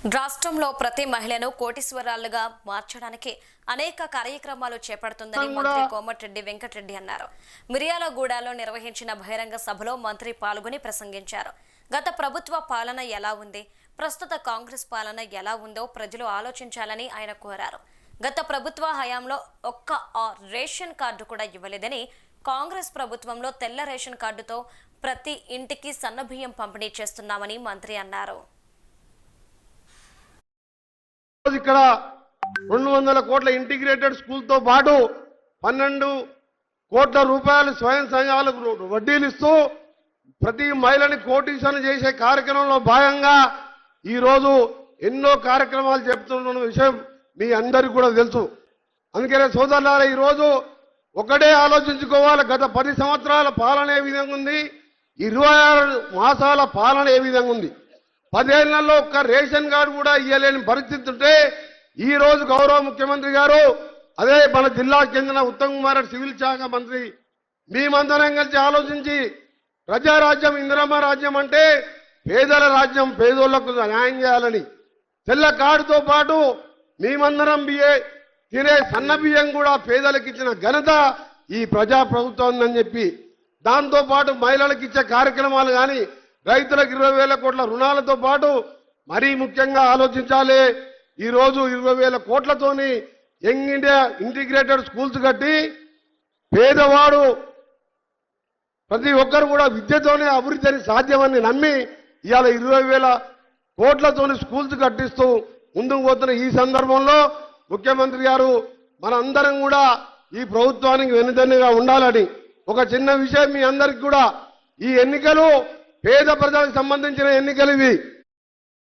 రాష్ట్రంలో ప్రతి మహిళను కోటీశ్వరాలుగా మార్చడానికి అనేక కార్యక్రమాలు చేపడుతుందని మంత్రి కోమటిరెడ్డి వెంకటరెడ్డి అన్నారు. మిర్యాలగూడలో నిర్వహించిన బహిరంగ సభలో మంత్రి పాల్గొని ప్రసంగించారు. గత ప్రభుత్వ పాలన ఎలా ఉంది, ప్రస్తుత కాంగ్రెస్ పాలన ఎలా ఉందో ప్రజలు ఆలోచించాలని ఆయన కోరారు. గత ప్రభుత్వ హయాంలో ఒక్క రేషన్ కార్డు కూడా ఇవ్వలేదని, కాంగ్రెస్ ప్రభుత్వంలో తెల్ల రేషన్ కార్డుతో ప్రతి ఇంటికి సన్నబియ్యం పంపిణీ చేస్తున్నామని మంత్రి అన్నారు. ఇక్కడ 200 కోట్ల ఇంటిగ్రేటెడ్ స్కూల్ తో పాటు 12 కోట్ల రూపాయలు స్వయం సంఘాలకు వడ్డీలు ఇస్తూ ప్రతి మహిళని కోటీశ్వరం చేసే కార్యక్రమంలో భాగంగా ఈ రోజు ఎన్నో కార్యక్రమాలు చెప్తున్న విషయం మీ అందరికీ కూడా తెలుసు. అందుకనే సోదరులారా, ఈ రోజు ఒకటే ఆలోచించుకోవాలి, గత 10 సంవత్సరాల పాలన ఏ విధంగా ఉంది, 26 మాసాల పాలన ఏ విధంగా ఉంది. 10 ఏళ్లలో ఒక్క రేషన్ కార్డు కూడా ఇవ్వలేని పరిస్థితి ఉంటే ఈ రోజు గౌరవ ముఖ్యమంత్రి గారు, అదే మన జిల్లాకు చెందిన ఉత్తమ్ కుమార్ రెడ్డి సివిల్ శాఖ మంత్రి, మేమందరం కలిసి ఆలోచించి ప్రజారాజ్యం ఇందిరమ్మ రాజ్యం అంటే పేదల రాజ్యం, పేదోళ్లకు న్యాయం చేయాలని తెల్ల కార్డుతో పాటు మేమందరం తినే సన్న బియ్యం కూడా పేదలకు ఇచ్చిన ఘనత ఈ ప్రజా ప్రభుత్వం ఉందని చెప్పి, దాంతో పాటు మహిళలకు ఇచ్చే కార్యక్రమాలు కానీ రైతులకు 20,000 కోట్ల రుణాలతో పాటు మరీ ముఖ్యంగా ఆలోచించాలి. ఈ రోజు 20,000 కోట్లతోని యంగ్ ఇండియా ఇంటిగ్రేటెడ్ స్కూల్స్ కట్టి పేదవాడు ప్రతి ఒక్కరు కూడా విద్యతోనే అభివృద్ధిని సాధ్యమని నమ్మి ఇవాళ 20,000 కోట్లతోని స్కూల్స్ కట్టిస్తూ ముందుకు పోతున్న ఈ సందర్భంలో ముఖ్యమంత్రి గారు మనందరం కూడా ఈ ప్రభుత్వానికి వెనుదన్నుగా ఉండాలని ఒక చిన్న విషయం మీ అందరికీ కూడా, ఈ ఎన్నికలు పేద ప్రజలకు సంబంధించిన ఎన్నికలు ఇవి.